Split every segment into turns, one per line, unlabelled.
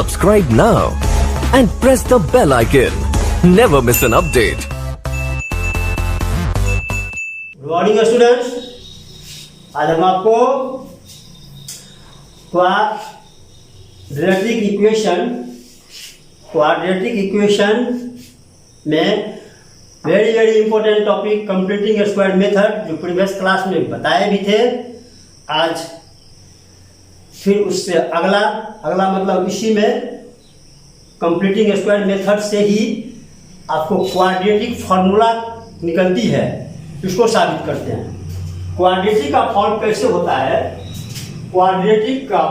Subscribe now and press the bell icon. Never miss an update.
Good morning students. आज हम आपको quadratic equation में very important topic completing square method जो previous class में बताए भी थे, आज फिर उससे अगला मतलब इसी में कंप्लीटिंग स्क्वायर मेथड से ही आपको क्वाड्रेटिक फार्मूला निकलती है, इसको साबित करते हैं। क्वाड्रेटिक का फॉर्म कैसे होता है? क्वाड्रेटिक का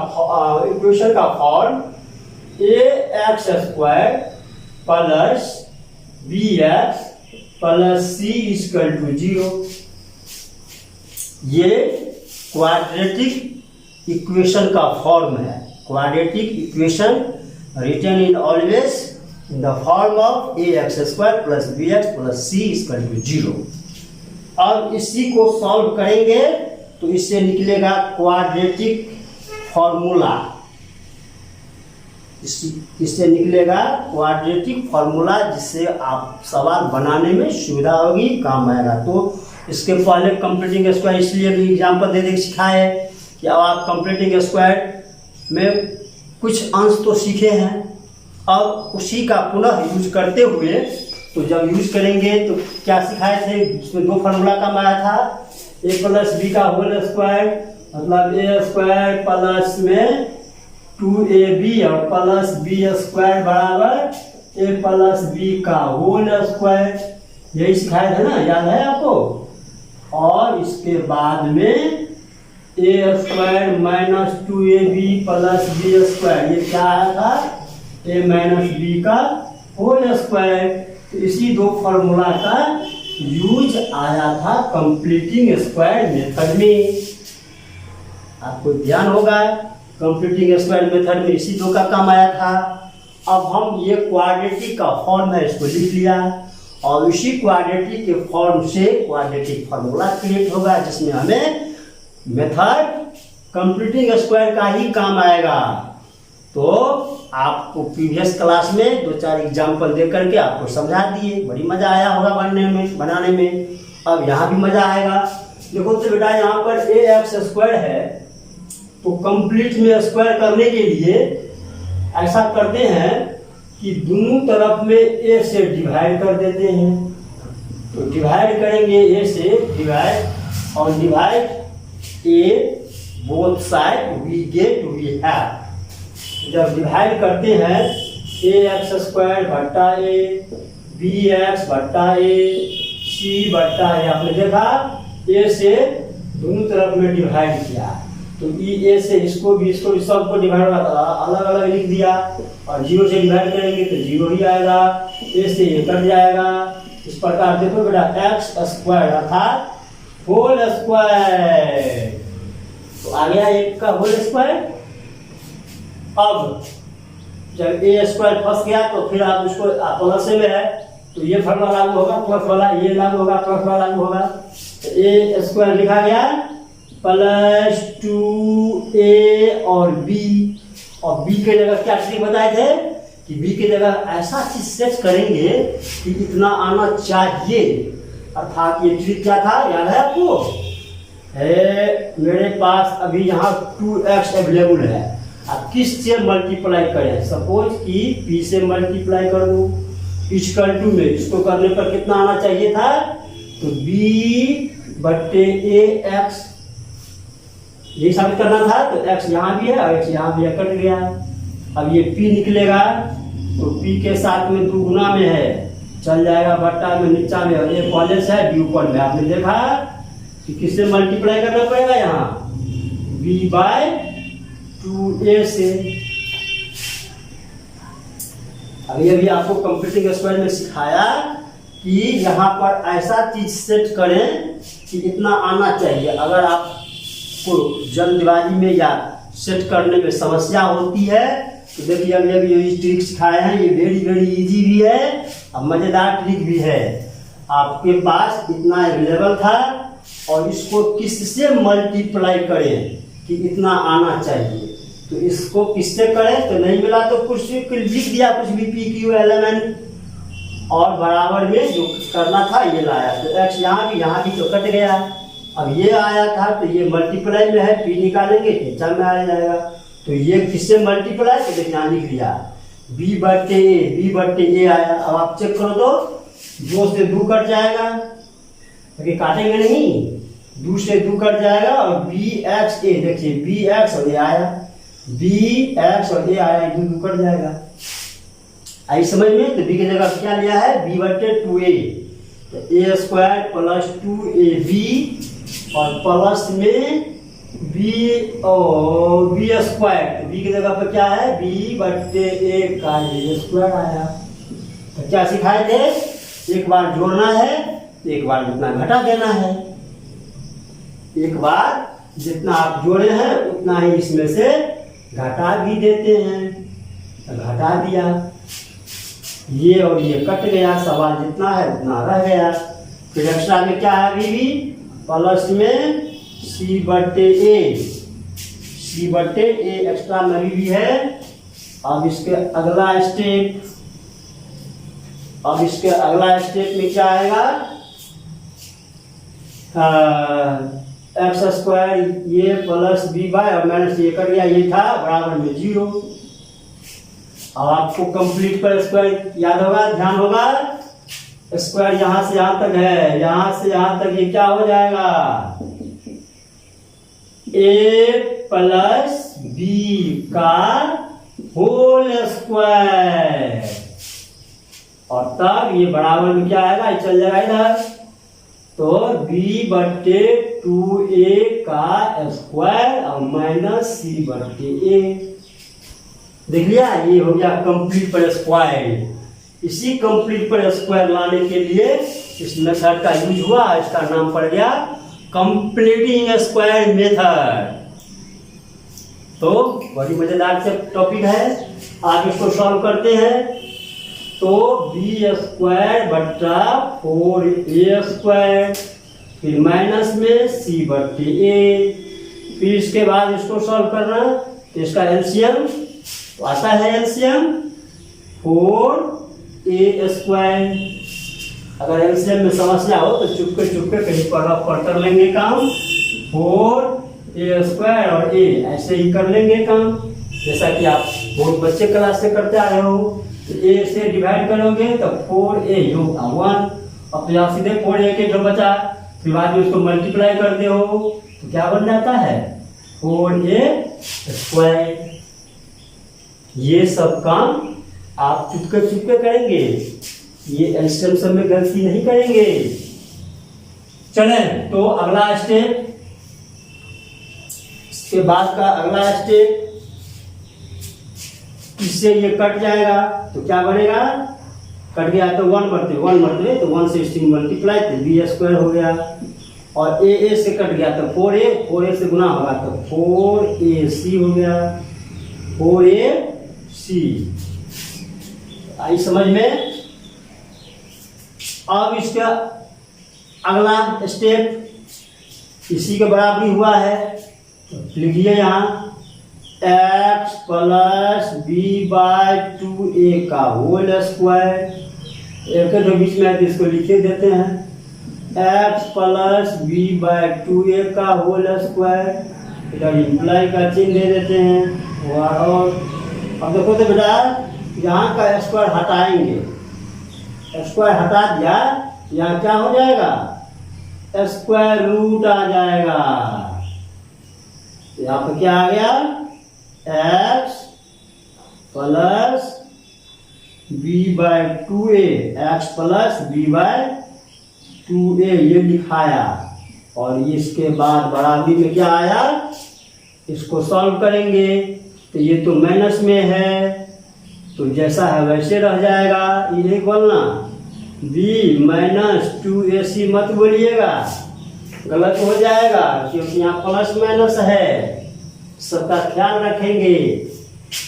इक्वेशन का form ax square plus bx plus c equal to 0। ये क्वाड्रेटिक इक्वेशन का फॉर्म है। Quadratic equation written in always in the form of ax square plus bx plus c equal to 0। अब इसी को solve करेंगे तो इससे निकलेगा क्वाड्रेटिक फॉर्मूला। इससे निकलेगा क्वाड्रेटिक फॉर्मूला, जिससे आप सवाल बनाने में सुविधा होगी, काम आएगा। तो इसके पहले कंप्लीटिंग स्क्वायर इसलिए भी एग्जाम्पल दे सिखाए कि अब आप कंप्लीटिंग स्क्वायर में कुछ अंश तो सीखे हैं, अब उसी का पुनः यूज करते हुए, तो जब यूज करेंगे तो क्या सिखाए थे, उसमें दो फार्मूला काम आया था। a प्लस बी का होल स्क्वायर मतलब a स्क्वायर प्लस में 2ab और प्लस बी स्क्वायर बराबर a प्लस बी का होल स्क्वायर, यही सिखाए थे ना, याद है आपको? और इसके बाद में a square minus 2ab plus b square, ये क्या आया था? a माइनस बी का होल स्क्वायर। तो इसी दो फार्मूला का यूज आया था कंप्लीटिंग स्क्वायर मेथड में। आपको ध्यान होगा कंप्लीटिंग स्क्वायर मेथड में इसी दो का काम आया था। अब हम ये क्वाड्रेटिक का फॉर्म है, इसको लिख लिया, और इसी क्वाड्रेटिक के फॉर्म से क्वाड्रेटिक फार्मूला क्रिएट होगा, जिसमें हमें मेथड कंप्लीटिंग स्क्वायर का ही काम आएगा। तो आपको प्रीवियस क्लास में 2-4 एग्जाम्पल दे करके आपको समझा दिए, बड़ी मजा आया होगा बनाने में। अब यहाँ भी मजा आएगा। देखो तो बेटा, यहाँ पर ax स्क्वायर है, तो कंप्लीट में स्क्वायर करने के लिए ऐसा करते हैं कि दोनों तरफ में a से डिवाइड कर देते हैं। तो डिवाइड करेंगे a से डिवाइड, और divide a both side we get we have. जब डिवाइड करते हैं ax स्क्वायर बट्टा a, bx बट्टा a, c बट्टा a, आपने देखा a से दोनों तरफ में डिवाइड किया, तो a से इसको भी सबको डिवाइड अलग अलग लिख दिया, और 0 से डिवाइड करेंगे तो 0 ही आएगा, a से a कट जाएगा। इस प्रकार देखो बेटा, x स्क्वायर अर्थात होल स्क्वायर, तो आ गया 1 का होल स्क्वायर। अब जब a स्क्वायर फंस गया तो फिर आप उसको प्लस में है, तो ये फॉर्मूला लागू होगा, प्लस वाला ये लागू होगा, प्लस वाला लागू होगा। तो a स्क्वायर लिखा गया प्लस 2a और b, और b के जगह क्या ट्रिक बताए थे कि b के जगह ऐसा चीज सेट करेंगे कि इतना आना चाहिए। अर्थात ये ट्रिक क्या था, याद है आपको? मेरे पास अभी यहाँ 2x अवेलेबल है, आप किस से मल्टीप्लाई करें? सपोज कि p से मल्टीप्लाई कर दो, इक्वल टू में इसको करने पर कितना आना चाहिए था? तो b बट्टे ax, यही साबित करना था। तो x यहाँ भी है और x यहाँ भी है, कट गया। अब ये p निकलेगा, तो p के साथ में 2 गुना में है, चल जाएगा बट्टा में, नीचा में, और ये पहले से है, b ऊपर में। आपने देखा कि किससे मल्टीप्लाई करना पड़ेगा? यहाँ b बाय 2a से। अभी आपको कंप्लीटिंग स्क्वायर में सिखाया कि यहाँ पर ऐसा चीज सेट करें कि इतना आना चाहिए। अगर आपको जल्दबाजी में या सेट करने में समस्या होती है तो देखिए, अभी ये ट्रिक सिखाए हैं, ये वेरी इजी भी है और मजेदार ट्रिक भी है। आपके पास इतना अवेलेबल था और इसको किससे मल्टीप्लाई करें कि इतना आना चाहिए। तो इसको किससे करें, तो नहीं मिला तो कुछ लिख दिया कुछ भी p q l m n, और बराबर में जो करना था ये लाया, तो एक्स यहाँ भी तो कट गया। अब ये आया था तो ये मल्टीप्लाई में है, पी निकालेंगे नीचा में आ जाएगा, तो ये किससे मल्टीप्लाई, तो देखिए यहाँ लिख दिया बी बट्टे ए आया। अब आप चेक करो तो 2 से 2 कट जाएगा, क्योंकि काटेंगे नहीं, 2 से 2 कट जाएगा, और बी एक्स ए, देखिए बी एक्स और ए आया, बी एक्स और ए आया, 2 कट जाएगा। आई समझ में, तो बी की जगह क्या लिया है, बी बट्टे 2a, तो ए स्क्वायर प्लस 2ab और प्लस में बी स्क्वायर, तो बी की जगह पर क्या है, बी बट्टे ए का ए स्क्वायर आया। तो क्या सिखाए थे, एक बार जोड़ना है तो एक बार जितना घटा देना है, एक बार जितना आप जोड़े हैं उतना ही इसमें से घटा भी देते हैं, तो घटा दिया, ये और ये कट गया, सवाल जितना है उतना रह गया। फिर एक्स्ट्रा में क्या है, अभी भी प्लस में सी बट्टे ए एक्स्ट्रा में अभी भी है। अब इसके अगला स्टेप में क्या आएगा, एक्स स्क्वायर ये प्लस बी बाय और माइनस ये कट गया, ये था बराबर में 0। अब आपको कंप्लीट पर स्क्वायर याद होगा, ध्यान होगा, स्क्वायर यहां से यहां तक है, यहां से यहां तक ये क्या हो जाएगा, ए प्लस बी का होल स्क्वायर, और तब ये बराबर में क्या आएगा, ये चल जाएगा इधर, तो b बट्टे 2a का स्क्वायर और माइनस सी बट्टे a। देख लिया, ये हो गया कंप्लीट पर स्क्वायर। इसी कंप्लीट पर स्क्वायर लाने के लिए इस मेथड का यूज हुआ, इसका नाम पड़ गया कंप्लीटिंग स्क्वायर मेथड। तो बड़ी मजेदार से टॉपिक है, आज इसको सॉल्व करते हैं। तो बी स्क्वायर बट्टा 4a स्क्वायर, फिर माइनस में सी बट्टे ए, फिर इसके बाद इसको सॉल्व करना, तो इसका एलसीएम तो आता है, एलसीएम 4a स्क्वायर। अगर एलसीएम में समस्या हो तो चुपके कहीं पर कर लेंगे काम, 4a स्क्वायर और a ऐसे ही कर लेंगे काम, जैसा कि आप बहुत बच्चे क्लास से करते आ रहे हो। तो a से डिवाइड करोगे तो 4a योग 1, अब यहाँ सीधे 4a के जो बचा, फिर बाद में उसको मल्टीप्लाई करते हो तो क्या बन जाता है, 4a स्क्वायर। ये सब काम आप चुपके करेंगे, ये एलसीएम सब में गलती नहीं करेंगे। चले तो अगला स्टेप, इसके बाद का अगला स्टेप, इससे ये कट जाएगा तो क्या बनेगा, कट गया तो 1 मरते तो 1 से स्ट्रिंग मल्टीप्लाई तो बी स्क्वायर हो गया, और ए से कट गया तो 4a से गुना होगा तो 4ac हो गया, 4ac। आई समझ में। अब इसका अगला स्टेप इसी के बराबरी हुआ है, तो लिखिए यहाँ x plus b by 2a का होल स्क्वायर, एक जो बीच में है तो इसको लिखे देते हैं, x plus b by 2a का होल स्क्वायर, इधर इम्प्लाई का चिन्ह दे देते हैं। और अब देखो तो बेटा यहाँ का स्क्वायर हटाएंगे, स्क्वायर हटा दिया, यहाँ क्या हो जाएगा, स्क्वायर रूट आ जाएगा। यहाँ पे क्या आ गया, x plus b by 2a, x plus b by 2a ये लिखाया, और इसके बाद बराबरी में क्या आया, इसको सॉल्व करेंगे तो ये तो माइनस में है, तो जैसा है वैसे रह जाएगा, ये नहीं बोलना, b माइनस 2ac मत बोलिएगा, गलत हो जाएगा, क्योंकि यहाँ प्लस माइनस है, सबका ख्याल रखेंगे।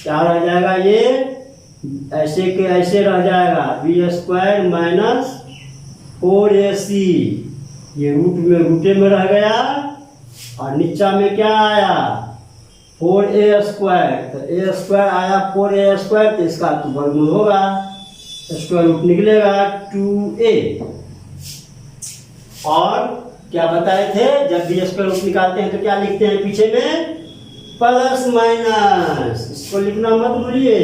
क्या रह जाएगा, ये ऐसे के ऐसे रह जाएगा, बी स्क्वायर माइनस 4ac, ये रूटे में रह गया, और नीचा में क्या आया, 4a², तो a² आया 4a², तो इसका तो वर्गमूल होगा, स्क्वायर रूट निकलेगा 2a। और क्या बताए थे, जब भी स्क्वायर रूट निकालते हैं तो क्या लिखते हैं पीछे में, प्लस माइनस। इसको लिखना मत भूलिए,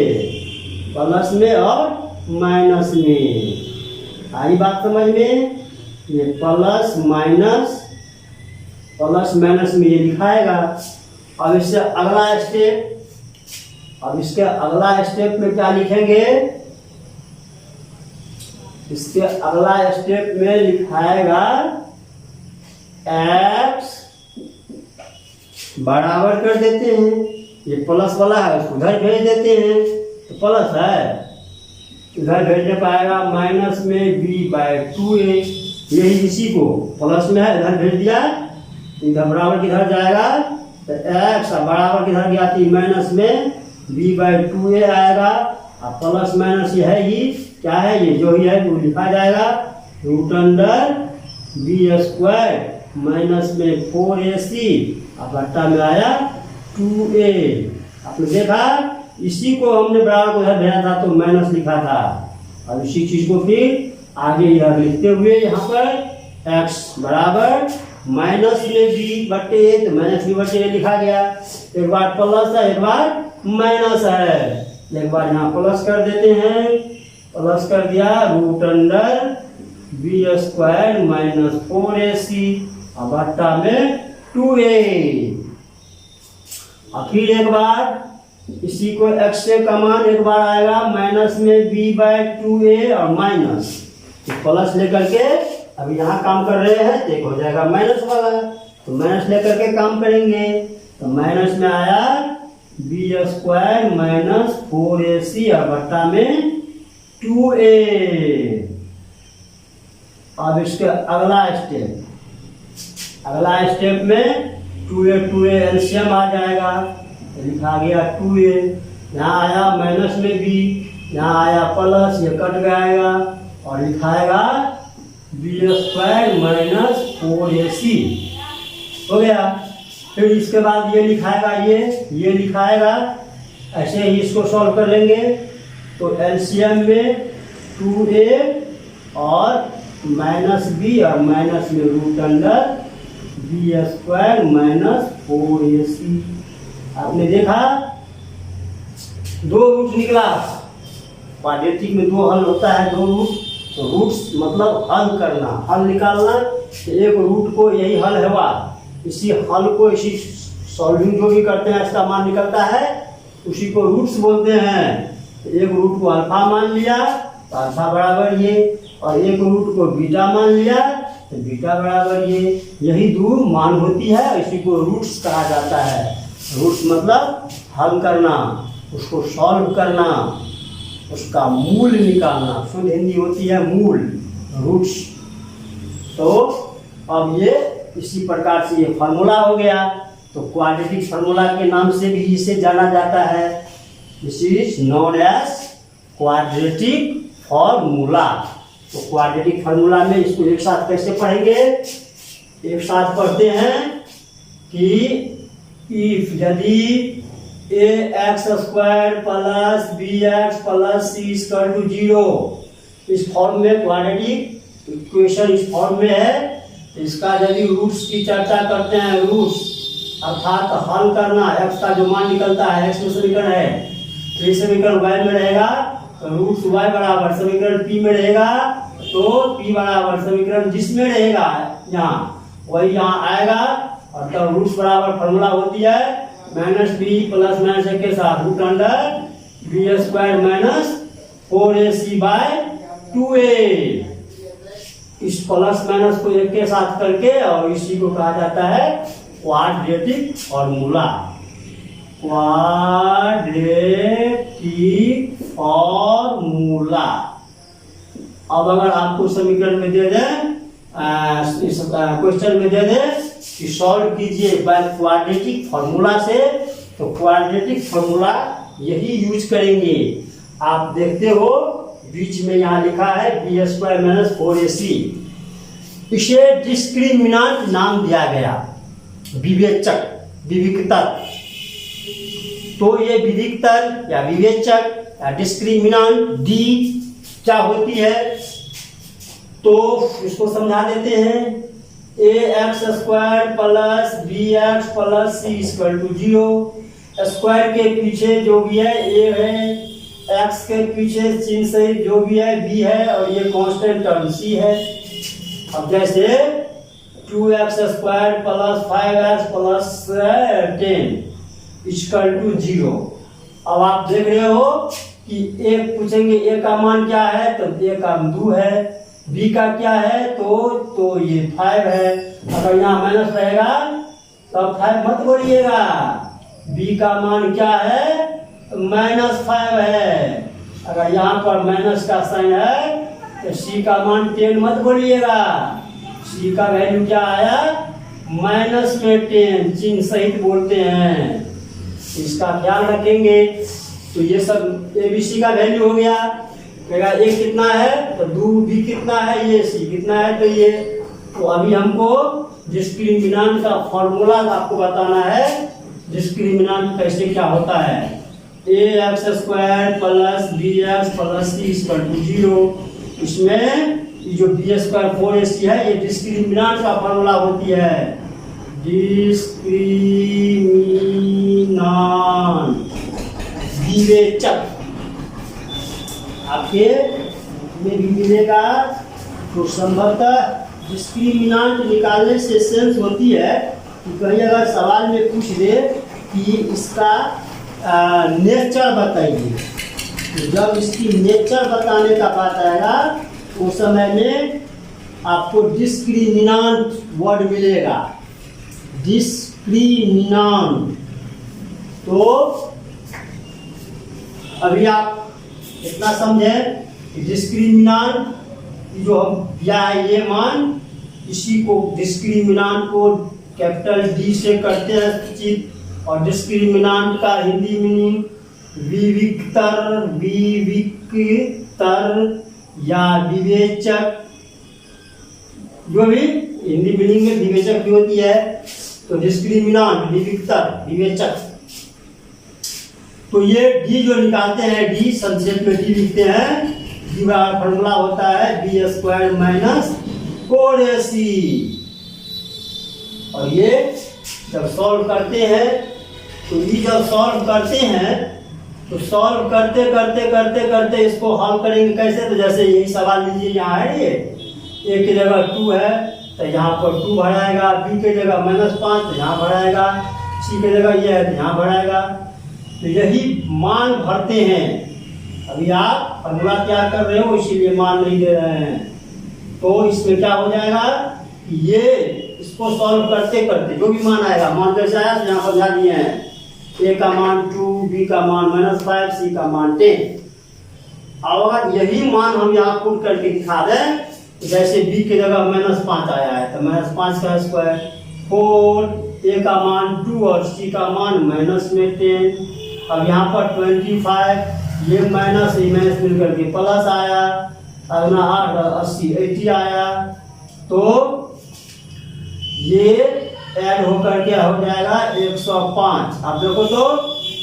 प्लस में और माइनस में। आई बात समझ में, ये प्लस माइनस में ये लिखाएगा। अब इससे अगला स्टेप, अब इसके अगला स्टेप में क्या लिखेंगे, इसके अगला स्टेप में लिखाएगा x बराबर कर देते हैं, ये प्लस वाला है उसको उधर भेज देते हैं, तो प्लस है इधर भेजने पाएगा माइनस में b/2a, यही इसी को प्लस में है इधर भेज दिया, इधर बराबर किधर जाएगा, तो x बराबर किधर गया थी, माइनस में b/2a आएगा। अब प्लस माइनस ये है ही, क्या है ये जो ही है वो लिखा जाएगा, रूट अंडर b² माइनस में 4ac, अब बट्टा में आया 2a। आपने देखा इसी को हमने बराबर को उधर भेजा था तो माइनस लिखा था, अब इसी चीज को फिर आगे इधर लिखते हुए यहाँ पर x बराबर माइनस में b/a, तो माइनस b/a लिखा गया। एक बार प्लस है एक बार माइनस है, एक बार यहाँ प्लस कर देते हैं, प्लस कर दिया root under b² minus 4ac, अब बट्टा में 2a। और फिर एक बार इसी को x से का मान एक बार आएगा माइनस में b/2a और माइनस प्लस लेकर के अभी यहाँ काम कर रहे हैं, तो एक हो जाएगा माइनस वाला, तो माइनस लेकर के काम करेंगे, तो माइनस में आया b² माइनस 4ac और बट्टा में 2a। अब इसके अगला स्टेप में 2a एलसीएम आ जाएगा, लिखा गया 2a, यहाँ आया माइनस में b, यहाँ आया प्लस, ये कट जाएगा और लिखाएगा b² माइनस 4ac हो गया। फिर इसके बाद ये लिखाएगा, ये लिखाएगा, ऐसे ही इसको सॉल्व कर लेंगे, तो एलसीएम में 2a और माइनस b और माइनस में root under b² minus 4ac। आपने देखा दो रूट निकला, क्वाड्रेटिक में दो हल होता है, दो रूट, तो रूट्स मतलब हल करना, हल निकालना, तो एक रूट को यही हल हुआ, इसी हल को इसी सॉल्विंग जो भी करते हैं इसका मान निकलता है, उसी को रूट्स बोलते हैं। तो एक रूट को अल्फा मान लिया तो अल्फा बराबर ये, और एक रूट को बीटा मान लिया तो बीटा बराबर ये, यही दो मान होती है, इसी को रूट्स कहा जाता है। रूट्स मतलब हल करना, उसको सॉल्व करना, उसका मूल निकालना, शुद्ध हिंदी होती है मूल, रूट्स। तो अब ये इसी प्रकार से ये फार्मूला हो गया, तो क्वाड्रेटिक फार्मूला के नाम से भी इसे जाना जाता है, this is known as quadratic formula. तो क्वाड्रेटिक फार्मूला में इसको एक साथ कैसे पढ़ेंगे, एक साथ पढ़ते हैं कि इफ यदि ax² plus bx plus c equal to 0, इस फॉर्म में क्वाड्रेटिक इक्वेशन इस फॉर्म में है, इसका यदि रूट्स की चर्चा करते हैं, रूट्स अर्थात हल करना, x का जो मान निकलता है, x में समीकरण है, तो समीकरण y में रहेगा, तो रूट्स y बराबर समीकरण p में रहेगा, तो p बराबर समीकरण जिसमें रहेगा यहाँ वही यहाँ आएगा, और तब रूट्स बराबर फॉर्मूला होती है माइनस b प्लस माइनस के साथ root under b² minus 4ac/2a। इस प्लस माइनस को एक के साथ करके और इसी को कहा जाता है क्वाड्रेटिक फार्मूला। Quadratic formula. अब अगर आपको समीकरण में दे दें, इस क्वेश्चन में दे दें कि सॉल्व कीजिए बाय क्वाड्रेटिक फार्मूला से, तो क्वाड्रेटिक फार्मूला यही यूज करेंगे। आप देखते हो बीच में यहाँ लिखा है b² माइनस 4ac, इसे डिस्क्रिमिनेंट नाम दिया गया, विवेचक, विविक्तक। तो ये विधिकतर या विवेचक या डिस्क्रिमिनांट डी क्या होती है, तो इसको समझा देते हैं। A X square plus B X plus C equal to 0। Square के पीछे जो भी है ए है, एक्स के पीछे चिन्ह से जो भी है बी है, और ये कांस्टेंट टर्म सी है। अब जैसे 2x square plus 5x plus 10 equal to 0। अब आप देख रहे हो कि एक पूछेंगे ए का मान क्या है, तो ए का 2 है, बी का क्या है तो ये 5 है। अगर यहाँ माइनस रहेगा तब 5 मत बोलिएगा, बी का मान क्या है -5 है। अगर यहाँ पर माइनस का साइन है तो सी का मान 10 मत बोलिएगा, सी का वैल्यू क्या आया -10 चिन्ह सहित बोलते हैं, इसका ख्याल रखेंगे। तो ये सब एबीसी का वैल्यू हो गया। कहेगा ए कितना है तो 2, बी कितना है ये, सी कितना है तो ये। तो अभी हमको डिस्क्रिमिनांट का फॉर्मूला आपको बताना है, डिस्क्रिमिनांट कैसे क्या होता है। A X square plus B X plus C equal to 0। इसमें जो बी स्क्वायर 4ac है ये डिस्क्रिमिनांट का फॉर्मूला होती है, डिस्क्रिमिनांट विवेचक आपके में भी मिलेगा। तो संभवतः डिस्क्रिमिनांट निकालने से सेंस होती है कि कहीं अगर सवाल में पूछ दे कि इसका नेचर बताइए, तो जब इसकी नेचर बताने का बात आएगा उस समय में आपको डिस्क्रिमिनांट वर्ड मिलेगा, डिस्क्रिमिनांट। तो अभी आप इतना समझे कि डिस्क्रिमिनांट जो हम दिया है ये मान, इसी को डिस्क्रिमिनांट को कैपिटल डी से करते हैं सूचित, और डिस्क्रिमिनांट का हिंदी मीनिंग विविक्तर या विवेचक, जो भी हिंदी मीनिंग में विवेचक भी होती है। तो डिस्क्रिमिनांट विविक्तर विवेचक। तो ये डी जो निकालते हैं, डी संक्षेप में डी लिखते हैं, डी का फॉर्मूला होता है बी स्क्वायर माइनस 4ac। और ये जब सॉल्व करते हैं तो ये जब सॉल्व करते हैं तो सॉल्व करते करते करते करते इसको हल करेंगे कैसे, तो जैसे यही सवाल लीजिए, यहाँ है ये ए की जगह 2 है तो यहाँ पर 2 भराएगा, बी की जगह -5 तो यहाँ भराएगा, सी की जगह ये है तो यहाँ भराएगा। तो यही मान भरते हैं। अभी आप फॉर्मूला क्या कर रहे हो इसीलिए मान नहीं दे रहे हैं। तो इसमें क्या हो जाएगा, ये इसको सॉल्व करते करते जो भी मान आएगा, मान कैसे आया तो यहाँ समझा दिए हैं, ए का मान 2, बी का मान -5, सी का मान 10। अब अगर यही मान हम यहाँ पुट करके दिखा दें, जैसे बी की जगह -5 आया है तो -5 का स्क्वायर 4, ए का मान 2 और सी का मान -10। अब यहाँ पर 25, ये माइनस मिल करके प्लस आया, अगला 8 80 80 आया। तो ये ऐड होकर क्या हो जाएगा 105। अब देखो तो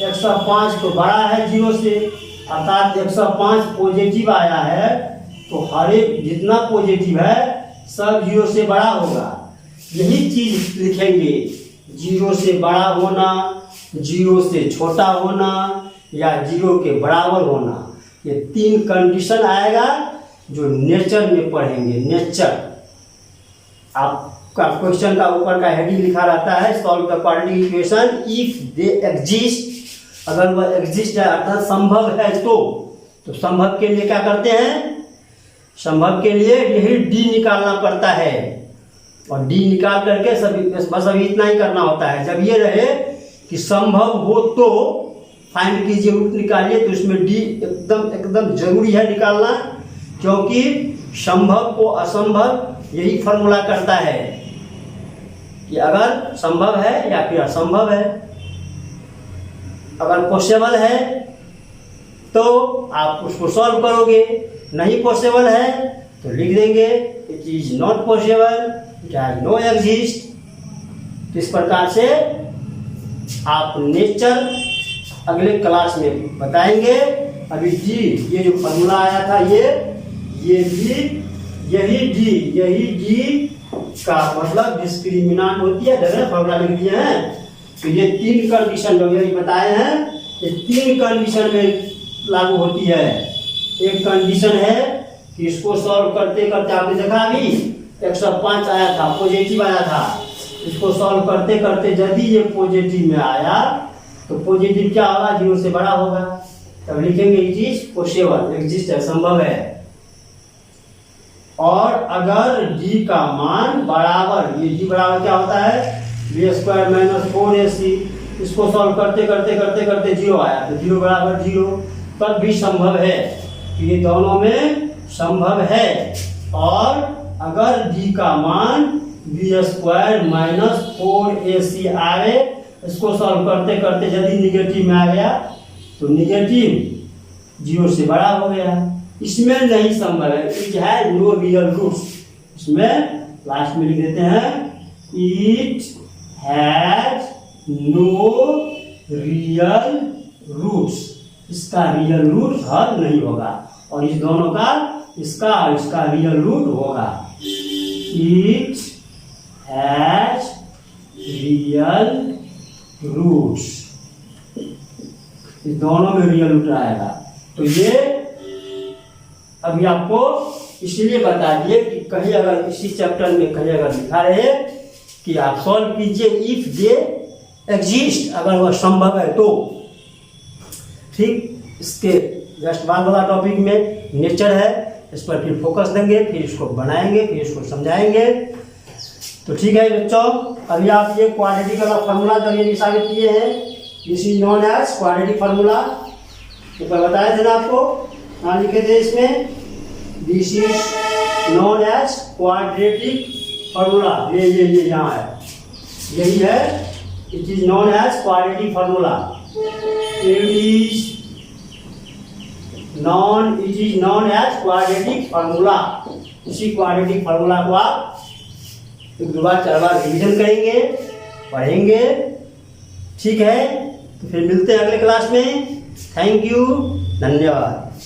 105 तो बड़ा है 0 से, अर्थात 105 पॉजिटिव आया है, तो हर एक जितना पॉजिटिव है सब 0 से बड़ा होगा। यही चीज लिखेंगे, 0 से बड़ा होना, 0 से छोटा होना या 0 के बराबर होना। ये 3 कंडीशन आएगा जो नेचर में पढ़ेंगे। नेचर आपका क्वेश्चन का ऊपर का हेडिंग लिखा रहता है, solve the quadratic equation if they exist. अगर वह एग्जिस्ट है अर्थात संभव है तो संभव के लिए क्या करते हैं, संभव के लिए यही डी निकालना पड़ता है, और डी निकाल करके सभी बस अभी इतना ही करना होता है। जब ये रहे कि संभव हो तो फाइंड कीजिए, रूट निकालिए, तो इसमें डी एकदम जरूरी है निकालना, क्योंकि संभव को असंभव यही फॉर्मूला करता है कि अगर संभव है या फिर असंभव है। अगर पॉसिबल है तो आप उसको सॉल्व करोगे, नहीं पॉसिबल है तो लिख देंगे it is not possible, it has no exist. इस प्रकार से आप नेचर अगले क्लास में बताएंगे। अभी जी ये जो फॉर्मूला आया था ये भी यही डी का मतलब डिस्क्रिमिनेंट होती है, जगह फॉर्मूला लिख दिए हैं। तो ये 3 कंडीशन जो ये बताए हैं, ये 3 कंडीशन में लागू होती है। एक कंडीशन है कि इसको सॉल्व करते करते आपने देखा अभी 105 आया था, पॉजिटिव आया था। इसको सॉल्व करते करते यदि ये पॉजिटिव में आया तो पॉजिटिव क्या होगा, 0 से बड़ा होगा, तब लिखेंगे इट इज पॉसिबल, एग्जिस्ट है, संभव है। और अगर d का मान बराबर, ये d बराबर क्या होता है, b² - 4ac, इसको सॉल्व करते करते 0 आया तो 0 बराबर 0, तब भी संभव है। ये दोनों में संभव है। और अगर d का मान b² - 4ac आए, इसको सॉल्व करते करते यदि निगेटिव में आ गया तो निगेटिव 0 से बड़ा हो गया, इसमें नहीं संभव है। It has no real roots, इसमें लास्ट में लिख देते हैं it has no real roots, इसका रियल रूट हल नहीं होगा। और इस दोनों का, इसका और इसका रियल रूट होगा। इट हैज रियल रूट्स, इस दोनों में रियल रूट आएगा। तो ये अभी आपको इसलिए बता दिए कि कहीं अगर इसी चैप्टर में कहीं अगर लिखा रहे कि आप सॉल्व कीजिए इफ दे एग्जिस्ट, अगर वह संभव है तो। ठीक, इसके जस्ट बाद वाला टॉपिक में नेचर है, इस पर फिर फोकस देंगे, फिर इसको बनाएंगे, फिर इसको समझाएंगे। तो ठीक है बच्चों, अभी आप ये क्वाड्रेटिक वाला फार्मूला जो ये साबित किए हैं, this is known as quadratic formula, ऊपर बताए थे ना आपको, यहाँ लिखे थे इसमें, this is known as quadratic formula. ये यहाँ है, यही है, it is known as quadratic formula. It is known as quadratic formula. इसी क्वाड्रेटिक फार्मूला को आप 1 बार 4 बार रिवीजन करेंगे, पढ़ेंगे। ठीक है, तो फिर मिलते हैं अगले क्लास में। थैंक यू, धन्यवाद।